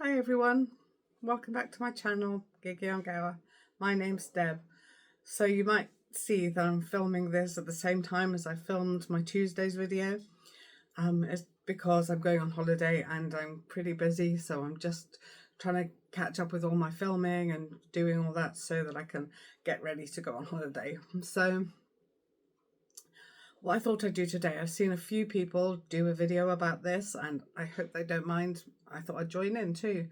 Hi everyone, welcome back to my channel, Gigi on Gower. My name's Deb. So you might see that I'm filming this at the same time as I filmed my Tuesday's video. It's because I'm going on holiday and I'm pretty busy, so I'm just trying to catch up with all my filming and doing all that so that I can get ready to go on holiday. So what I thought I'd do today, I've seen a few people do a video about this and I hope they don't mind. I thought I'd join in too.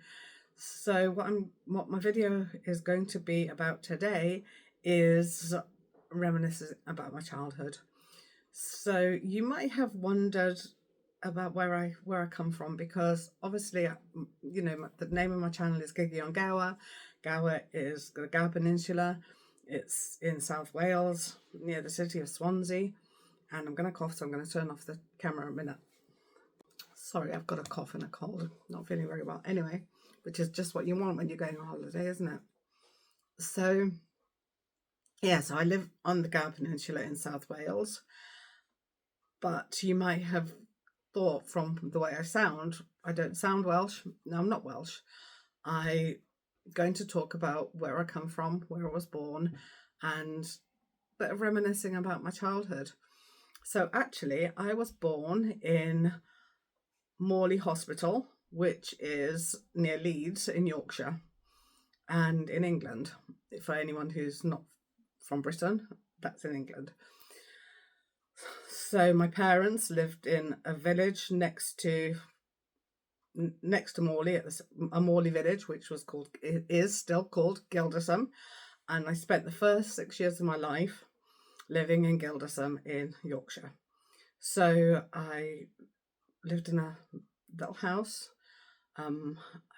So what my video is going to be about today is reminiscing about my childhood. So you might have wondered about where I come from, because obviously the name of my channel is Gigi on Gower. Gower is the Gower Peninsula. It's in South Wales near the city of Swansea. And I'm going to cough, so I'm going to turn off the camera a minute. Sorry, I've got a cough and a cold. Not feeling very well. Anyway, which is just what you want when you're going on holiday, isn't it? So, yeah, so I live on the Gower Peninsula in South Wales. But you might have thought from the way I sound, I don't sound Welsh. No, I'm not Welsh. I'm going to talk about where I come from, where I was born, and a bit of reminiscing about my childhood. So actually, I was born in Morley Hospital, which is near Leeds in Yorkshire and in England. For anyone who's not from Britain, that's in England. So my parents lived in a village next to Morley, a Morley village, which is still called Gildersham. And I spent the first 6 years of my life living in Gildersham in Yorkshire. So I lived in a little house.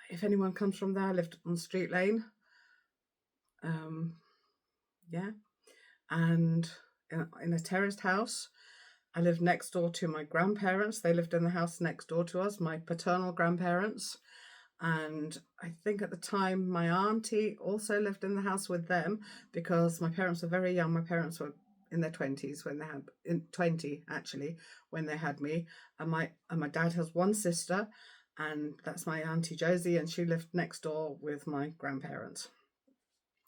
If anyone comes from there, I lived on Street Lane. Yeah. And in a terraced house. I lived next door to my grandparents. They lived in the house next door to us, my paternal grandparents. And I think at the time my auntie also lived in the house with them, because my parents were very young. My parents were in their 20s when they had, in 20 actually, when they had me. And my dad has one sister, and that's my auntie Josie, and she lived next door with my grandparents.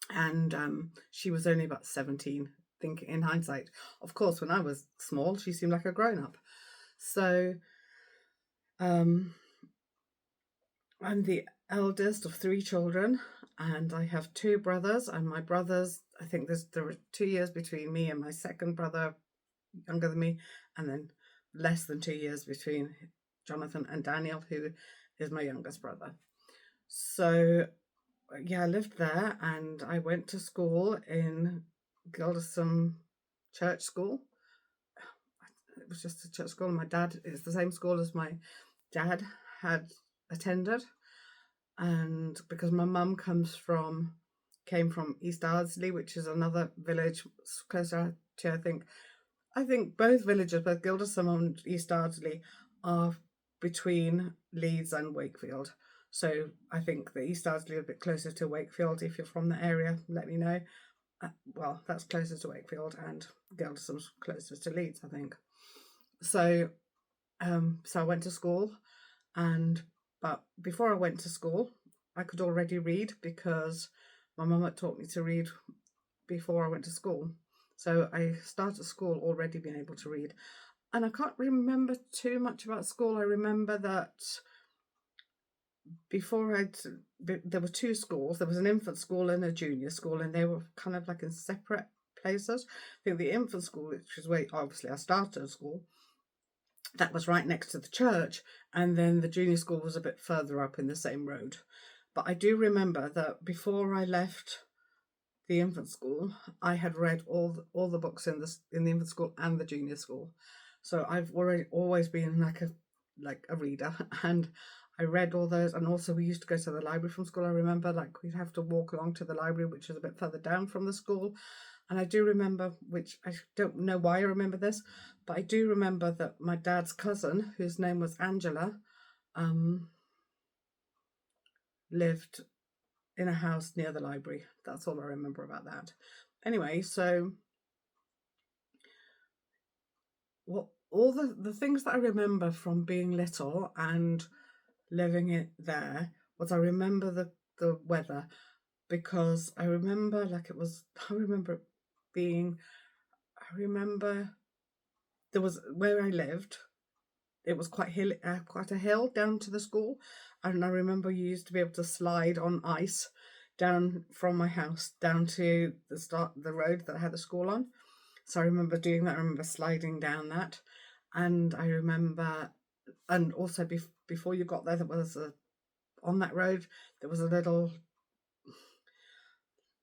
And she was only about 17, think in hindsight. Of course, when I was small, she seemed like a grown-up. So I'm the eldest of 3 children, and I have 2 brothers, and my brothers, I think there were 2 years between me and my second brother, younger than me, and then less than 2 years between Jonathan and Daniel, who is my youngest brother. So yeah, I lived there, and I went to school in Gildersham Church School. It was just a church school. My dad, it's the same school as my dad had attended, and because my mum came from East Ardsley, which is another village closer to, I think both villages, both Gildersham and East Ardsley, are between Leeds and Wakefield. So I think the East Ardsley is a bit closer to Wakefield. If you're from the area, let me know. Well, that's closer to Wakefield, and Gildersham's closer to Leeds, I think. So I went to school, but before I went to school, I could already read, because my mum had taught me to read before I went to school. So I started school already being able to read. And I can't remember too much about school. I remember that there were 2 schools. There was an infant school and a junior school, and they were kind of like in separate places. I think the infant school, which is where obviously I started school, that was right next to the church, and then the junior school was a bit further up in the same road. But I do remember that before I left the infant school, I had read all the books in the infant school and the junior school. So I've always been like a reader, and I read all those. And also we used to go to the library from school. I remember we'd have to walk along to the library, which is a bit further down from the school. And I do remember, which I don't know why I remember this, but I do remember that my dad's cousin, whose name was Angela, lived in a house near the library. That's all I remember about that. Anyway, so all the things that I remember from being little and living it there was I remember the weather, because I remember like it was, I remember it being, I remember there was, where I lived, it was quite a hill down to the school, and I remember you used to be able to slide on ice down from my house down to the road that I had the school on. So I remember doing that. I remember sliding down that, and I remember, and also before you got there, there was on that road there was a little,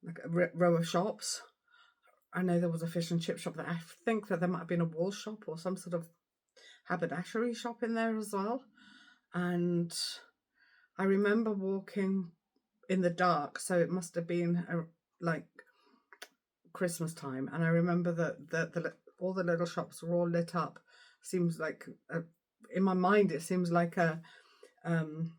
like a row of shops. I know there was a fish and chip shop. That I think that there might have been a wool shop or some sort of haberdashery shop in there as well. And I remember walking in the dark, so it must have been like Christmas time. And I remember that all the little shops were all lit up. Seems like in my mind it seems like um,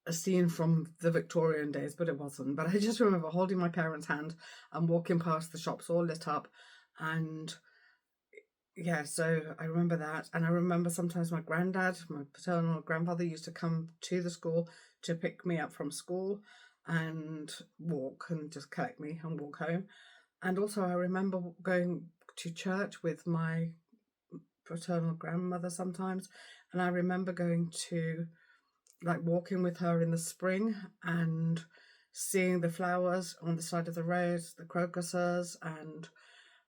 a scene from the Victorian days, but it wasn't. But I just remember holding my parents' hand and walking past the shops all lit up, and yeah, so I remember that. And I remember sometimes my granddad, my paternal grandfather, used to come to the school to pick me up from school and walk and just collect me and walk home. And also I remember going to church with my paternal grandmother sometimes, and I remember going to, like, walking with her in the spring and seeing the flowers on the side of the road, the crocuses. And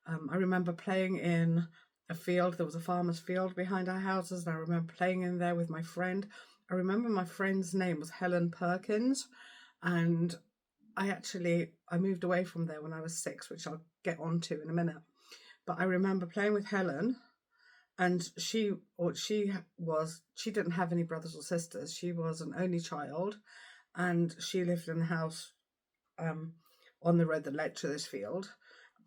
I remember playing in a field. There was a farmer's field behind our houses, and I remember playing in there with my friend. I remember my friend's name was Helen Perkins, and I moved away from there when I was 6, which I'll get onto in a minute. But I remember playing with Helen, and she didn't have any brothers or sisters. She was an only child, and she lived in a house on the road that led to this field.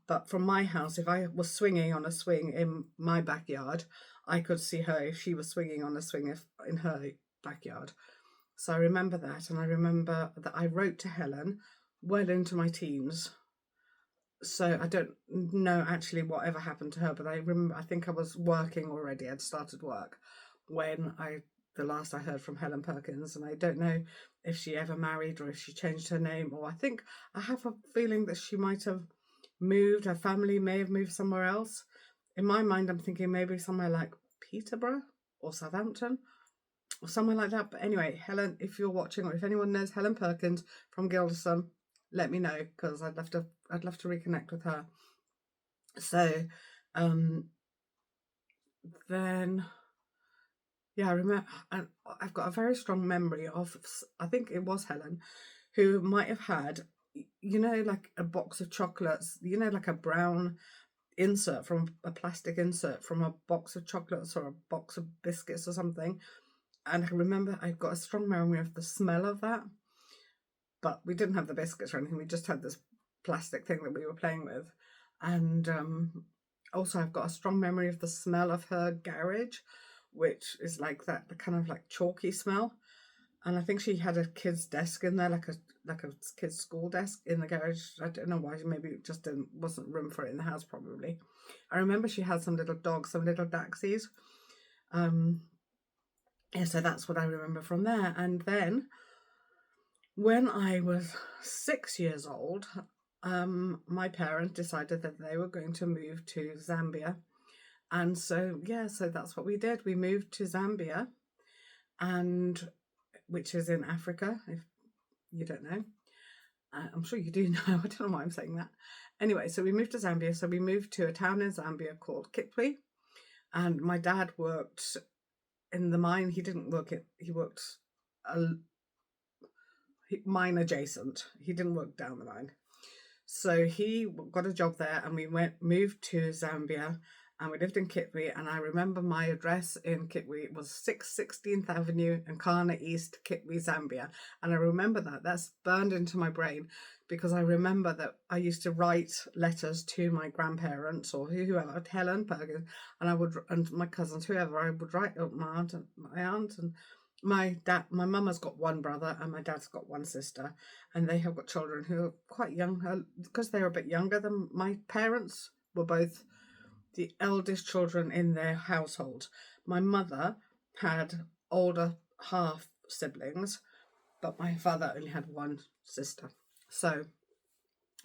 But from my house, if I was swinging on a swing in my backyard, I could see her if she was swinging on a swing in her backyard. So I remember that, and I remember that I wrote to Helen well into my teens. So I don't know actually whatever happened to her, but I remember, I think I was working already. I'd started work when the last I heard from Helen Perkins, and I don't know if she ever married or if she changed her name, or I have a feeling that she might have moved. Her family may have moved somewhere else. In my mind, I'm thinking maybe somewhere like Peterborough or Southampton or somewhere like that. But anyway, Helen, if you're watching, or if anyone knows Helen Perkins from Gilderson, let me know, because I'd love to reconnect with her. So then yeah, I remember, and I've got a very strong memory of, I think it was Helen, who might have had, like a box of chocolates, like a brown insert from a plastic insert from a box of chocolates or a box of biscuits or something. And I remember I've got a strong memory of the smell of that. But we didn't have the biscuits or anything. We just had this plastic thing that we were playing with. And also I've got a strong memory of the smell of her garage, which is like that, the kind of like chalky smell. And I think she had a kid's desk in there, like a kid's school desk in the garage. I don't know why. Maybe it just wasn't room for it in the house, probably. I remember she had some little dogs, some little Daxies. Yeah, so that's what I remember from there. And then when I was 6 years old, my parents decided that they were going to move to Zambia. And so, yeah, so that's what we did. We moved to Zambia, and which is in Africa, if you don't know. I'm sure you do know. I don't know why I'm saying that. Anyway, so we moved to Zambia. So we moved to a town in Zambia called Kitwe. And my dad worked in the mine. He didn't work it. He worked mine adjacent. He didn't work down the mine. So he got a job there, and we moved to Zambia, and we lived in Kitwe. And I remember my address in Kitwe was 616th Avenue and Nkana East, Kitwe, Zambia. And I remember that's burned into my brain, because I remember that I used to write letters to my grandparents or whoever, Helen Perkins, and my cousins, whoever. I would write my aunt and my mum has got one brother and my dad's got one sister, and they have got children who are quite young, because they're a bit younger than my parents. Were both the eldest children in their household. My mother had older half siblings, but my father only had one sister. So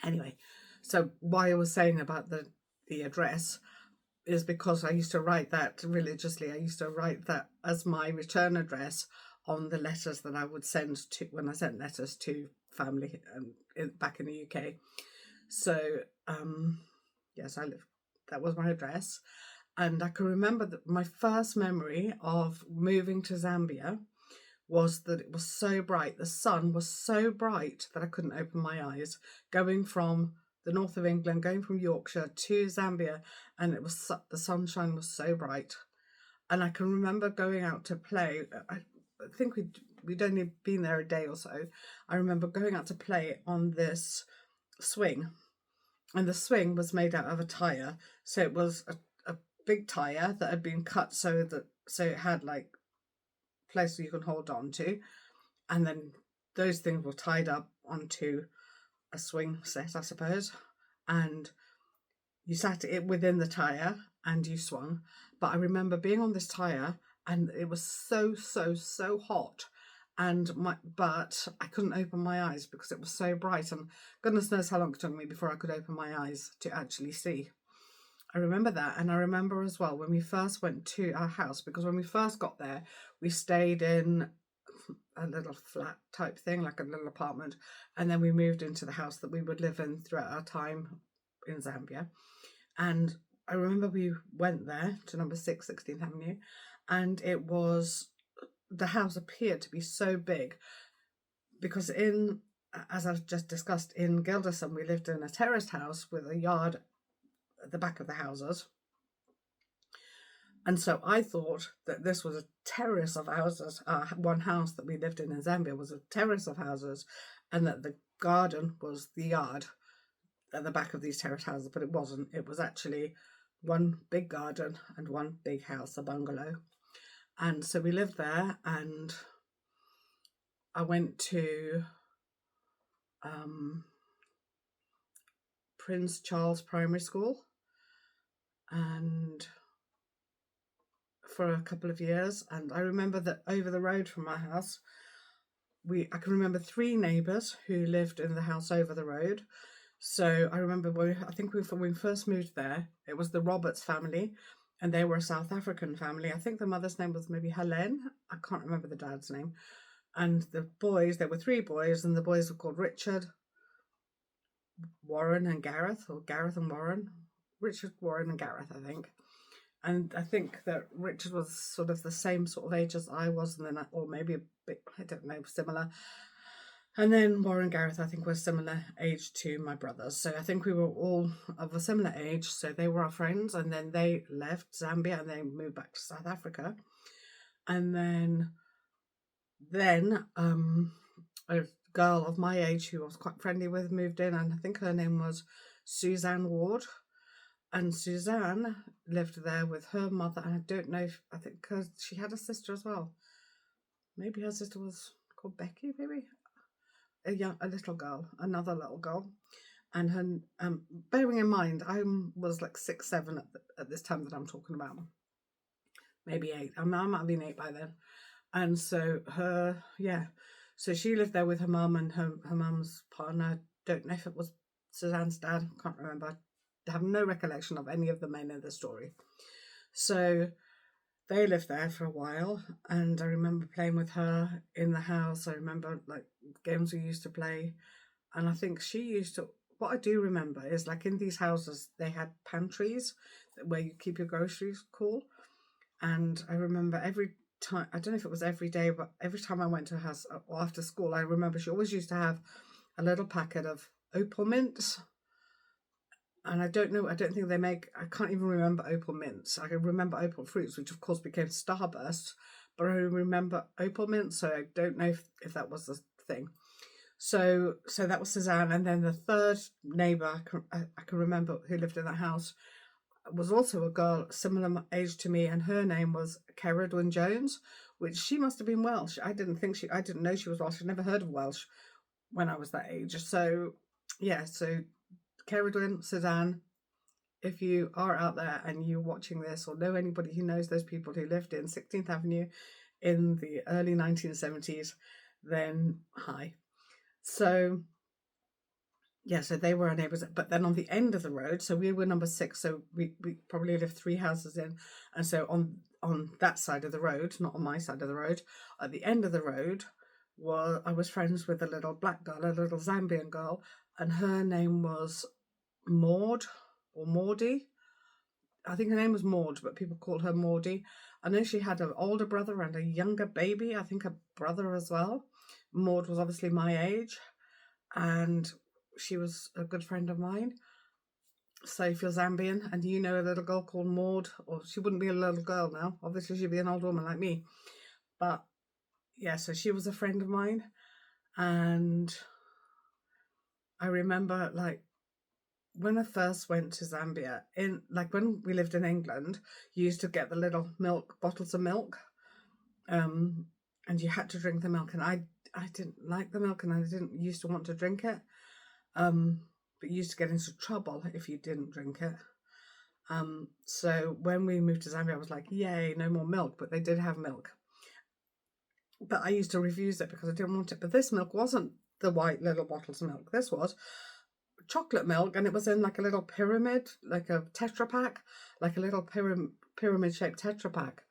anyway, so why I was saying about the address is because I used to write that religiously. I used to write that as my return address on the letters that I would send to when I sent letters to family back in the UK. So yes, I lived. That was my address, and I can remember that my first memory of moving to Zambia was that it was so bright. The sun was so bright that I couldn't open my eyes. Going from the north of England, going from Yorkshire to Zambia, and it was the sunshine was so bright. And I can remember going out to play. I think we'd only been there a day or so. I remember going out to play on this swing, and the swing was made out of a tire. So it was a big tire that had been cut so it had like place you can hold on to, and then those things were tied up onto a swing set, I suppose, and you sat it within the tire and you swung. But I remember being on this tire and it was so hot, and but I couldn't open my eyes because it was so bright, and goodness knows how long it took me before I could open my eyes to actually see. I remember that, and I remember as well when we first went to our house, because when we first got there, we stayed in a little flat type thing, like a little apartment, and then we moved into the house that we would live in throughout our time in Zambia. And I remember we went there to number 6, 16th Avenue, and the house appeared to be so big because as I've just discussed, in Gilderson, we lived in a terraced house with a yard at the back of the houses. And so I thought that this was a terrace of houses. One house that we lived in Zambia was a terrace of houses, and that the garden was the yard at the back of these terrace houses, but it wasn't. It was actually one big garden and one big house, a bungalow. And so we lived there, and I went to Prince Charles Primary School, and for a couple of years. And I remember that over the road from my house, I can remember 3 neighbours who lived in the house over the road. So I remember when we first moved there, it was the Roberts family, and they were a South African family. I think the mother's name was maybe Helen. I can't remember the dad's name. And the boys, there were 3 boys, and the boys were called Richard, Warren and Gareth, or Gareth and Warren. Richard, Warren and Gareth, I think. And I think that Richard was sort of the same sort of age as I was, and then or maybe a bit, I don't know, similar. And then Warren and Gareth, I think, were similar age to my brothers. So I think we were all of a similar age. So they were our friends, and then they left Zambia and they moved back to South Africa. And then a girl of my age who I was quite friendly with moved in, and I think her name was Suzanne Ward. And Suzanne lived there with her mother, and I don't know I think because she had a sister as well. Maybe her sister was called Becky, maybe? A little girl, another little girl. And her, bearing in mind, I was like 6, 7 at this time that I'm talking about. Maybe 8. I might have been 8 by then. And so so she lived there with her mum and her mum's partner. Don't know if it was Suzanne's dad, can't remember. I have no recollection of any of the men in the story. So they lived there for a while, and I remember playing with her in the house. I remember like games we used to play, and I think she used to. What I do remember is like in these houses they had pantries where you keep your groceries cool, and I remember every time, I don't know if it was every day, but every time I went to her house or after school, I remember she always used to have a little packet of opal mints. And I don't think they make, I can't even remember opal mints. I can remember opal fruits, which of course became Starburst, but I remember opal mints, so I don't know if that was the thing. So that was Suzanne. And then the third neighbour I can remember who lived in that house was also a girl similar age to me, and her name was Ceridwen Jones, which she must have been Welsh. I didn't know she was Welsh. I'd never heard of Welsh when I was that age. So yeah, so Ceridwen, Suzanne, if you are out there and you're watching this or know anybody who knows those people who lived in 16th Avenue in the early 1970s, then hi. So yeah, so they were our neighbours. But then on the end of the road, so we were number 6, so we probably lived 3 houses in. And so on that side of the road, not on my side of the road, at the end of the road, I was friends with a little black girl, a little Zambian girl, and her name was Maud or Maudie. I think her name was Maud, but people called her Maudie. I know she had an older brother and a younger baby, I think a brother as well. Maud was obviously my age, and she was a good friend of mine. So if you're Zambian and you know a little girl called Maud, or she wouldn't be a little girl now, obviously she'd be an old woman like me. But yeah, so she was a friend of mine. And I remember, like, when I first went to Zambia, when we lived in England, you used to get the little bottles of milk, and you had to drink the milk. And I didn't like the milk, and I didn't used to want to drink it. But you used to get into trouble if you didn't drink it. So when we moved to Zambia, I was like, yay, no more milk. But they did have milk. But I used to refuse it because I didn't want it. But this milk wasn't the white little bottles of milk. This was chocolate milk, and it was in like a little pyramid, like a Tetra Pak, like a little pyramid shaped Tetra Pak.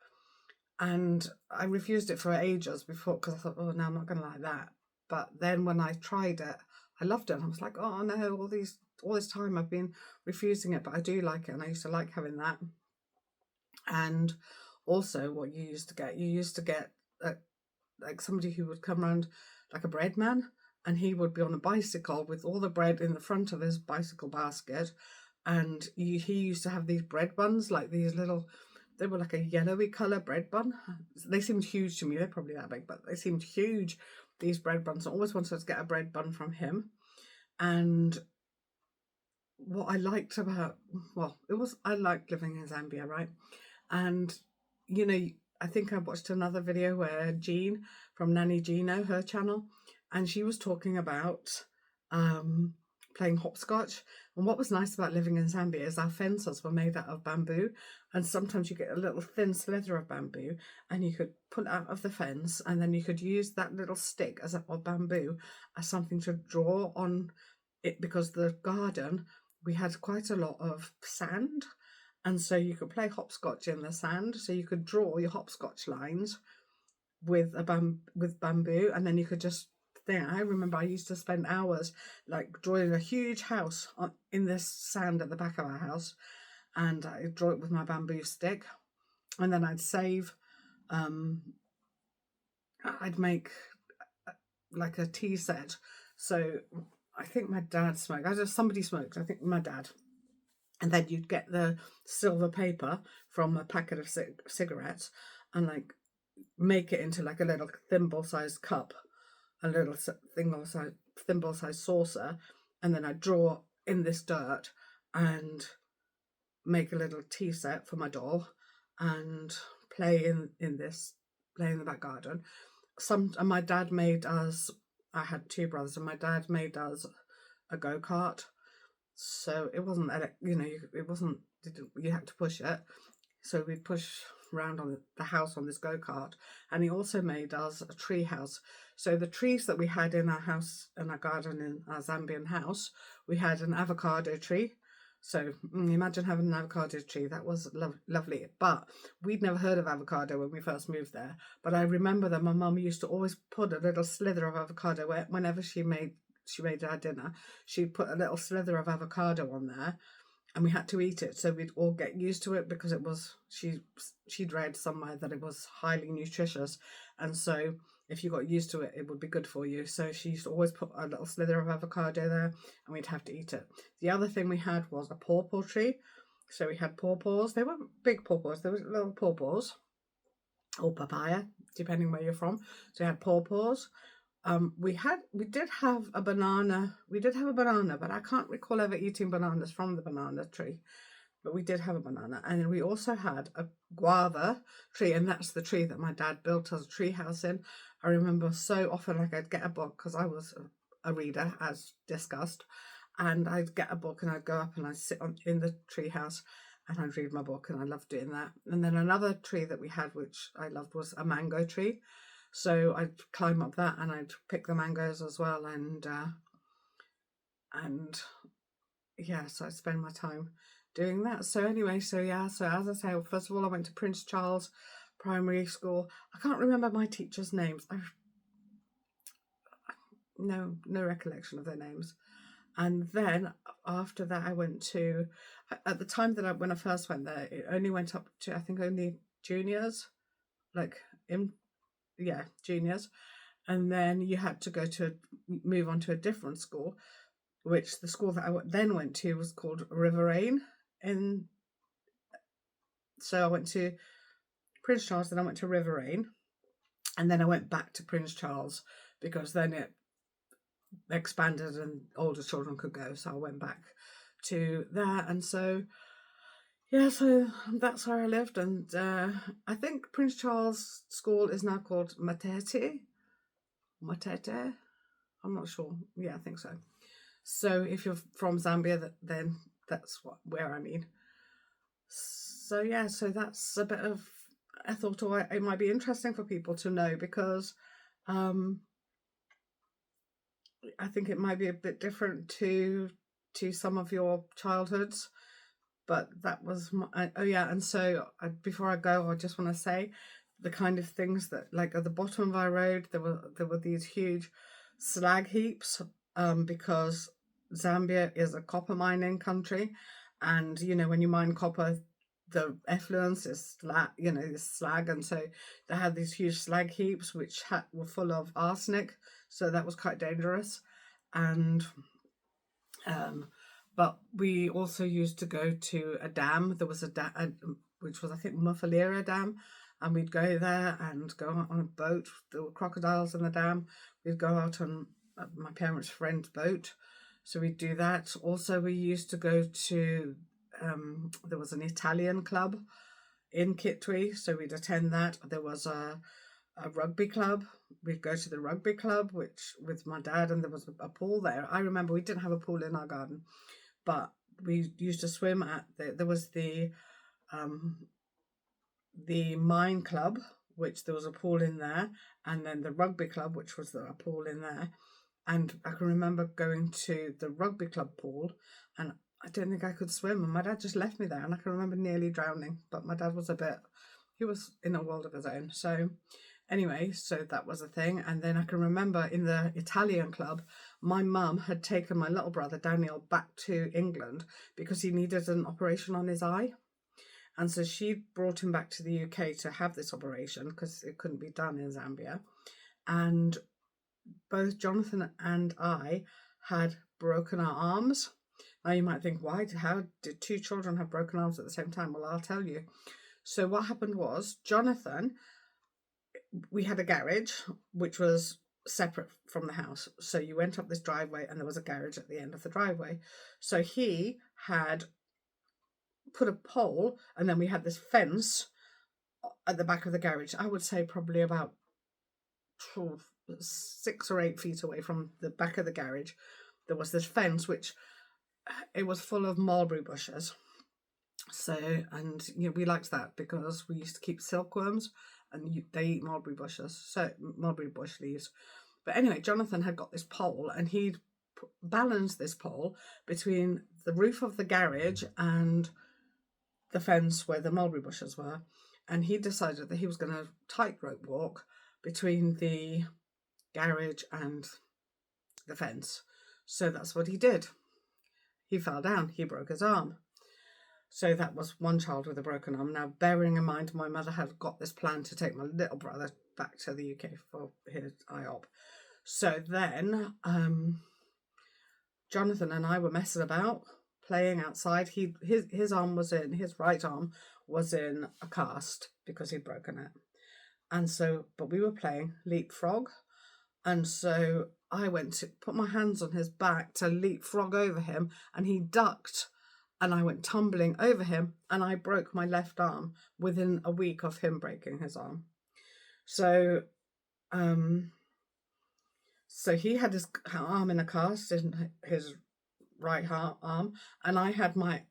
And I refused it for ages before, because I thought, oh no, I'm not going to like that. But then when I tried it, I loved it. And I was like, oh no, all this time I've been refusing it, but I do like it, and I used to like having that. And also, what you used to get like somebody who would come around, like a bread man, and he would be on a bicycle with all the bread in the front of his bicycle basket, and he used to have these bread buns, like these little. They were like a yellowy colour bread bun. They seemed huge to me. They're probably that big, but they seemed huge, these bread buns. I always wanted to get a bread bun from him. And what I liked about, I liked living in Zambia, right? And, I think I watched another video where Jean from Nanny Gino, her channel, and she was talking about playing hopscotch. And what was nice about living in Zambia is our fences were made out of bamboo, and sometimes you get a little thin slither of bamboo, and you could pull it out of the fence, and then you could use that little stick of bamboo as something to draw on it, because the garden, we had quite a lot of sand, and so you could play hopscotch in the sand. So you could draw your hopscotch lines with bamboo, and then you could just think. I remember I used to spend hours like drawing a huge house in this sand at the back of our house, and I'd draw it with my bamboo stick, and then I'd save. I'd make like a tea set. So I think my dad smoked. Somebody smoked. I think my dad. And then you'd get the silver paper from a packet of cigarettes, and like make it into like a little thimble-sized cup, a little thimble-sized saucer, and then I draw in this dirt and make a little tea set for my doll, and play in the back garden. And my dad made us. I had 2 brothers, and my dad made us a go-kart. So it wasn't, it wasn't, you had to push it. So we'd push around on the house on this go-kart. And he also made us a tree house. So the trees that we had in our house, in our garden, in our Zambian house, we had an avocado tree. So imagine having an avocado tree. That was lovely. But we'd never heard of avocado when we first moved there. But I remember that my mum used to always put a little slither of avocado whenever she made our dinner. She'd put a little slither of avocado on there, and we had to eat it. So we'd all get used to it, because it was, she'd read somewhere that it was highly nutritious, and so if you got used to it, it would be good for you. So she used to always put a little slither of avocado there, and we'd have to eat it. The other thing we had was a pawpaw tree. So we had pawpaws. They weren't big pawpaws, they were little pawpaws, or papaya, depending where you're from. So we had pawpaws. We did have a banana. But I can't recall ever eating bananas from the banana tree. But we did have a banana, and then we also had a guava tree, and that's the tree that my dad built us a tree house in. I remember so often, like, I'd get a book, because I was a reader, as discussed, and I'd get a book and I'd go up and I'd sit in the tree house, and I'd read my book, and I loved doing that. And then another tree that we had, which I loved, was a mango tree. So I'd climb up that and I'd pick the mangoes as well, and yeah, so I spend my time doing that. So anyway, so yeah, so as I say, first of all, I went to Prince Charles Primary School. I can't remember my teachers' names. I've no recollection of their names. And then after that, I went to, at the time that when I first went there, it only went up to, I think, only juniors, like juniors. And then you had to move on to a different school, which the school that I then went to was called Riverrain. So I went to Prince Charles, then I went to Riverrain, and then I went back to Prince Charles because then it expanded and older children could go. So I went back to there, and so yeah, so that's where I lived. And I think Prince Charles School is now called Matete. I'm not sure. Yeah, I think so. So if you're from Zambia, then that's where I mean. So yeah, so that's a bit of, I thought it might be interesting for people to know, because I think it might be a bit different to some of your childhoods. But that was oh yeah, and so before I go, I just want to say the kind of things that, like, at the bottom of our road, there were these huge slag heaps, because Zambia is a copper mining country, and when you mine copper, the effluence is slag, and so they had these huge slag heaps which were full of arsenic, so that was quite dangerous. And but we also used to go to a dam. There was a dam, which was, I think, Mufalira Dam, and we'd go there and go out on a boat. There were crocodiles in the dam. We'd go out on my parents' friend's boat, so we'd do that. Also, we used to go to, there was an Italian club in Kitwe, so we'd attend that. There was a rugby club. We'd go to the rugby club, which with my dad, and there was a pool there. I remember we didn't have a pool in our garden, but we used to swim at there was the mine club, which there was a pool in there, and then the rugby club, which was a pool in there. And I can remember going to the rugby club pool, and I don't think I could swim, and my dad just left me there, and I can remember nearly drowning. But my dad was he was in a world of his own. So anyway, so that was a thing. And then I can remember in the Italian club, my mum had taken my little brother Daniel back to England because he needed an operation on his eye. And so she brought him back to the UK to have this operation because it couldn't be done in Zambia. And both Jonathan and I had broken our arms. Now you might think, how did two children have broken arms at the same time? Well, I'll tell you. So what happened was, Jonathan, we had a garage which was separate from the house. So you went up this driveway and there was a garage at the end of the driveway. So he had put a pole, and then we had this fence at the back of the garage. I would say probably about 6 or 8 feet away from the back of the garage, there was this fence, which it was full of mulberry bushes. So, and we liked that because we used to keep silkworms, and they eat mulberry bushes, so mulberry bush leaves. But anyway, Jonathan had got this pole, and he'd balanced this pole between the roof of the garage and the fence where the mulberry bushes were, and he decided that he was going to tightrope walk between the garage and the fence. So that's what he did. He fell down. He broke his arm. So that was one child with a broken arm. Now, bearing in mind, my mother had got this plan to take my little brother back to the UK for his IOP. So then Jonathan and I were messing about, playing outside. His right arm was in a cast because he'd broken it. And so, but we were playing leapfrog. And so I went to put my hands on his back to leapfrog over him, and he ducked, and I went tumbling over him, and I broke my left arm within a week of him breaking his arm. So, so he had his arm in a cast, and his right arm, and I had my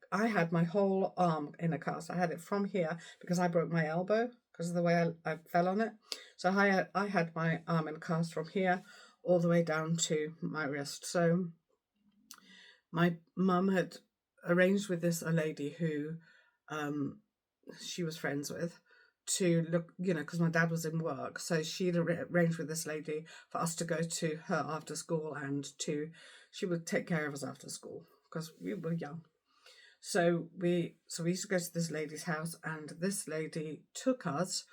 whole arm in a cast. I had it from here because I broke my elbow because of the way I fell on it. So I had my arm in a cast from here all the way down to my wrist. So my mum had arranged with a lady who she was friends with to look, because my dad was in work. So she'd arranged with this lady for us to go to her after school, and she would take care of us after school because we were young. So we used to go to this lady's house, and this lady took us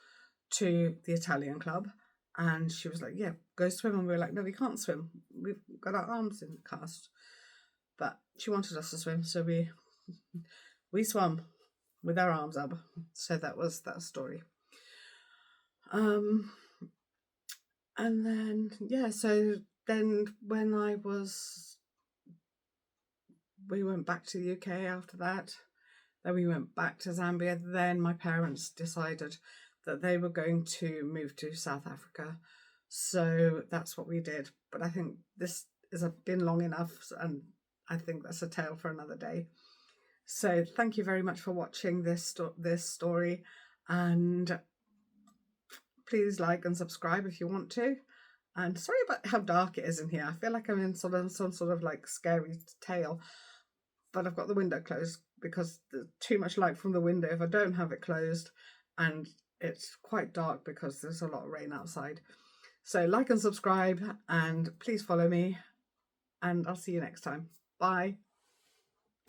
to the Italian club, and she was like, "Yeah, go swim." And we were like, "No, we can't swim. We've got our arms in the cast." But she wanted us to swim, so we swam with our arms up. So that was that story. And then so then when we went back to the UK after that. Then we went back to Zambia. Then my parents decided that they were going to move to South Africa. So that's what we did. But I think this has been long enough, and I think that's a tale for another day. So thank you very much for watching this story, and please like and subscribe if you want to. And sorry about how dark it is in here. I feel like I'm in some sort of like scary tale, but I've got the window closed because there's too much light from the window if I don't have it closed, and it's quite dark because there's a lot of rain outside. So like and subscribe, and please follow me, and I'll see you next time. Bye.